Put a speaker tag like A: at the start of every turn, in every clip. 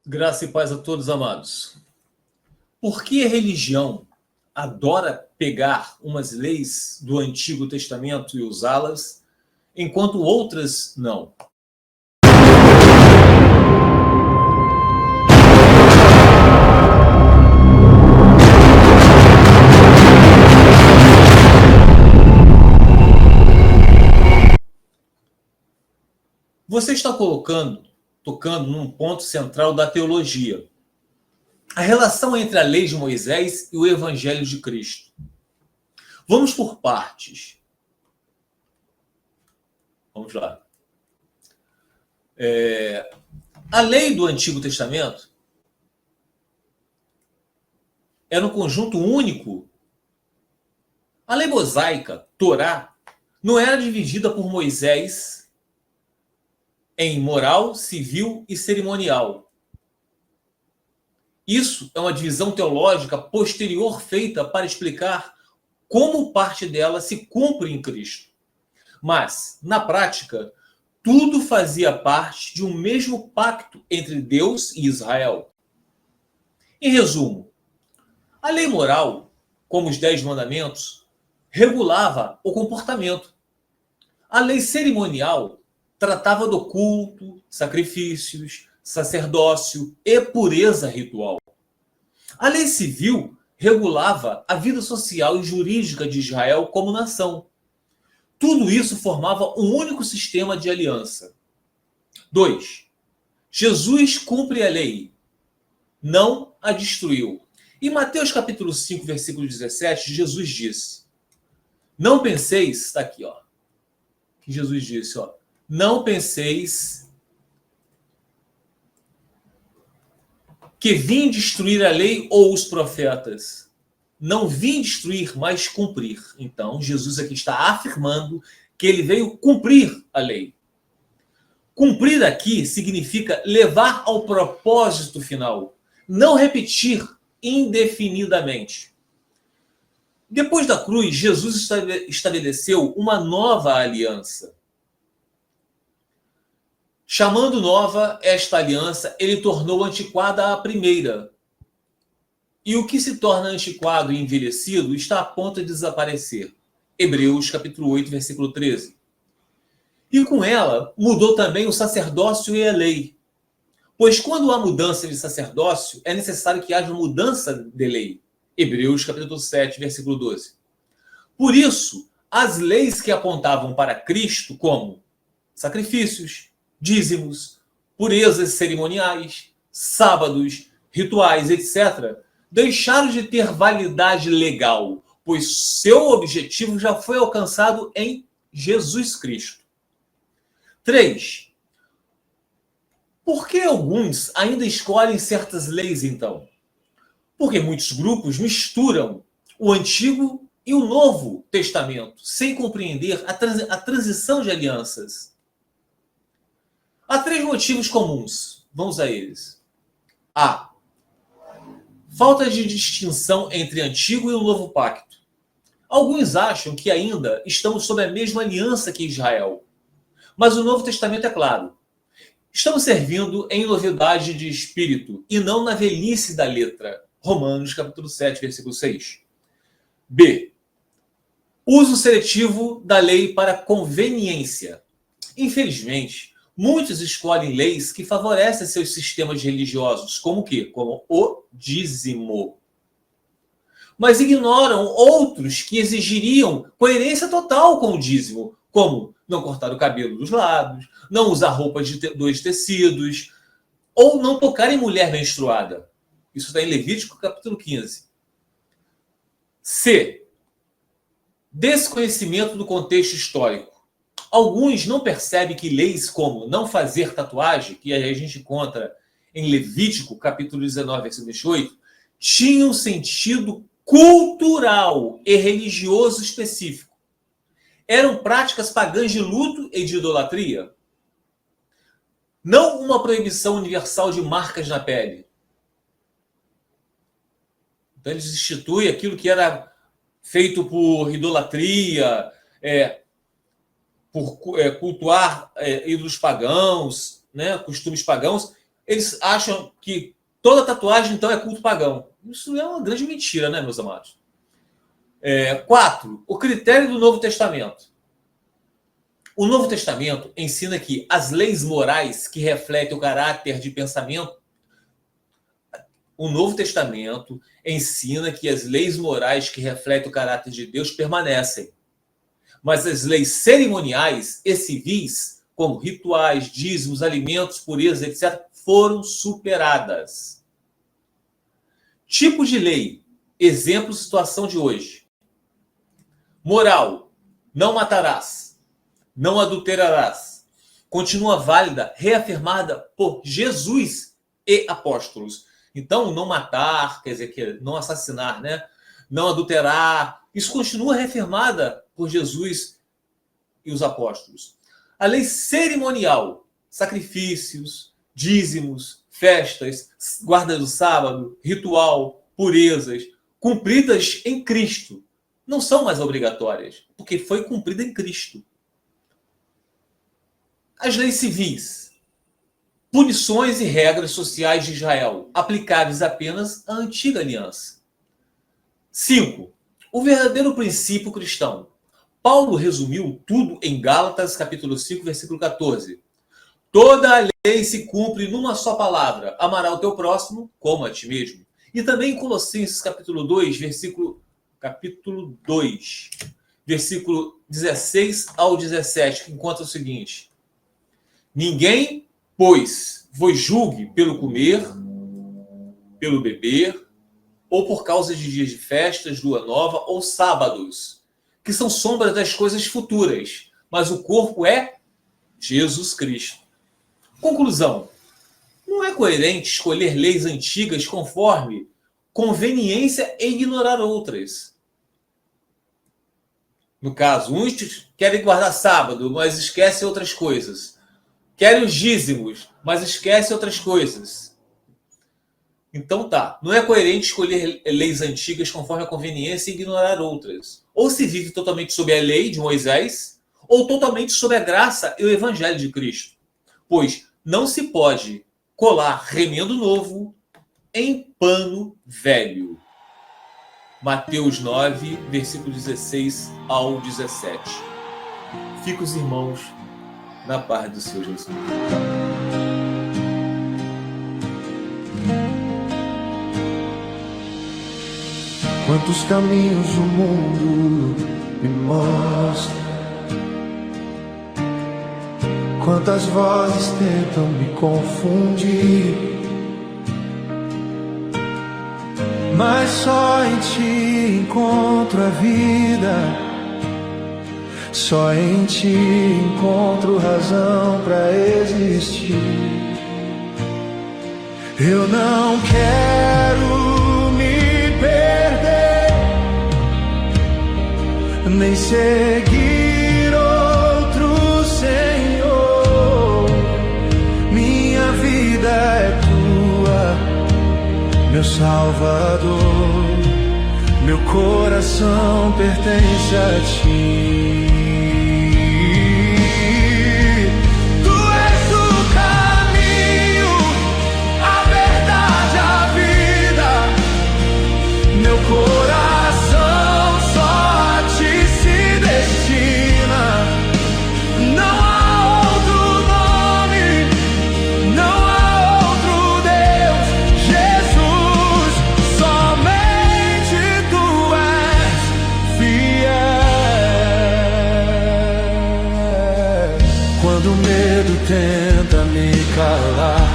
A: Graça e paz a todos, amados. Por que a religião adora pegar umas leis do Antigo Testamento e usá-las, enquanto outras não? Você está tocando num ponto central da teologia. A relação entre a lei de Moisés e o Evangelho de Cristo. Vamos por partes. Vamos lá. A lei do Antigo Testamento era um conjunto único. A lei mosaica, Torá, não era dividida por Moisés em moral, civil e cerimonial. Isso é uma divisão teológica posterior feita para explicar como parte dela se cumpre em Cristo. Mas, na prática, tudo fazia parte de um mesmo pacto entre Deus e Israel. Em resumo, a lei moral, como os 10 mandamentos, regulava o comportamento. A lei cerimonial tratava do culto, sacrifícios, sacerdócio e pureza ritual. A lei civil regulava a vida social e jurídica de Israel como nação. Tudo isso formava um único sistema de aliança. 2. Jesus cumpre a lei, não a destruiu. Em Mateus capítulo 5, versículo 17, Jesus disse: Não penseis, está aqui, ó, que Jesus disse, ó, não penseis que vim destruir a lei ou os profetas. Não vim destruir, mas cumprir. Então, Jesus aqui está afirmando que ele veio cumprir a lei. Cumprir aqui significa levar ao propósito final, não repetir indefinidamente. Depois da cruz, Jesus estabeleceu uma nova aliança. Chamando nova esta aliança, ele tornou antiquada a primeira. E o que se torna antiquado e envelhecido está a ponto de desaparecer. Hebreus capítulo 8, versículo 13. E com ela mudou também o sacerdócio e a lei. Pois quando há mudança de sacerdócio, é necessário que haja mudança de lei. Hebreus capítulo 7, versículo 12. Por isso, as leis que apontavam para Cristo, como sacrifícios, dízimos, purezas cerimoniais, sábados, rituais, etc., deixaram de ter validade legal, pois seu objetivo já foi alcançado em Jesus Cristo. 3. Por que alguns ainda escolhem certas leis, então? Porque muitos grupos misturam o Antigo e o Novo Testamento, sem compreender a transição de alianças. Há 3 motivos comuns. Vamos a eles. A. Falta de distinção entre Antigo e o Novo Pacto. Alguns acham que ainda estamos sob a mesma aliança que Israel. Mas o Novo Testamento é claro. Estamos servindo em novidade de espírito e não na velhice da letra. Romanos capítulo 7, versículo 6. B. Uso seletivo da lei para conveniência. Infelizmente, muitos escolhem leis que favorecem seus sistemas religiosos, como o quê? Como o dízimo. Mas ignoram outros que exigiriam coerência total com o dízimo, como não cortar o cabelo dos lados, não usar roupas de 2 tecidos, ou não tocar em mulher menstruada. Isso está em Levítico capítulo 15. C. Desconhecimento do contexto histórico. Alguns não percebem que leis como não fazer tatuagem, que a gente encontra em Levítico, capítulo 19, versículo 28, tinham sentido cultural e religioso específico. Eram práticas pagãs de luto e de idolatria. Não uma proibição universal de marcas na pele. Então eles instituem aquilo que era feito por idolatria, por cultuar ídolos pagãos, né, costumes pagãos, Eles acham que toda tatuagem, então, é culto pagão. Isso é uma grande mentira, né, meus amados? 4. O critério do Novo Testamento. O Novo Testamento ensina que as leis morais que refletem o caráter de pensamento. O Novo Testamento ensina que as leis morais que refletem o caráter de Deus permanecem. Mas as leis cerimoniais e civis, como rituais, dízimos, alimentos, pureza, etc., foram superadas. Tipo de lei. Exemplo, situação de hoje. Moral. Não matarás. Não adulterarás. Continua válida, reafirmada por Jesus e apóstolos. Então, não matar, quer dizer, que não assassinar, né? Não adulterar. Isso continua reafirmada por Jesus e os apóstolos. A lei cerimonial, sacrifícios, dízimos, festas, guarda do sábado, ritual, purezas, cumpridas em Cristo, não são mais obrigatórias, porque foi cumprida em Cristo. As leis civis, punições e regras sociais de Israel, aplicáveis apenas à antiga aliança. 5. O verdadeiro princípio cristão. Paulo resumiu tudo em Gálatas, capítulo 5, versículo 14. Toda a lei se cumpre numa só palavra: amará o teu próximo como a ti mesmo. E também em Colossenses, capítulo 2, versículo 16 ao 17, que encontra o seguinte: ninguém, pois, vos julgue pelo comer, pelo beber, ou por causa de dias de festas, lua nova ou sábados, que são sombras das coisas futuras, mas o corpo é Jesus Cristo. Conclusão. Não é coerente escolher leis antigas conforme conveniência e ignorar outras. No caso, uns querem guardar sábado, mas esquecem outras coisas. Querem os dízimos, mas esquecem outras coisas. Então tá, não é coerente escolher leis antigas conforme a conveniência e ignorar outras. Ou se vive totalmente sob a lei de Moisés, ou totalmente sob a graça e o evangelho de Cristo. Pois não se pode colar remendo novo em pano velho. Mateus 9, versículo 16 ao 17. Fica os irmãos na paz do Senhor Jesus.
B: Quantos caminhos o mundo me mostra, quantas vozes tentam me confundir, mas só em ti encontro a vida, só em ti encontro razão pra existir. Eu não quero me perder, nem seguir outro Senhor. Minha vida é tua, meu Salvador, meu coração pertence a ti. Tu és o caminho, a verdade, a vida. Meu coração só a ti se destina. Não há outro nome, não há outro Deus, Jesus, somente tu és fiel. Quando o medo tenta me calar,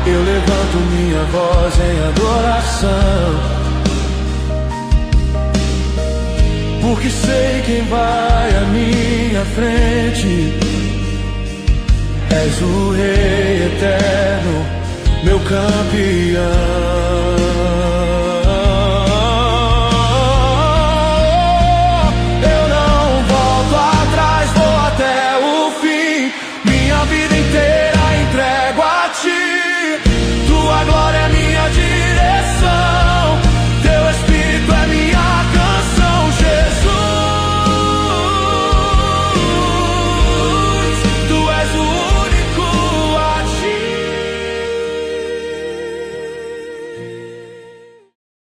B: eu levanto minha voz em adoração, porque sei quem vai à minha frente. És o Rei eterno, meu campeão.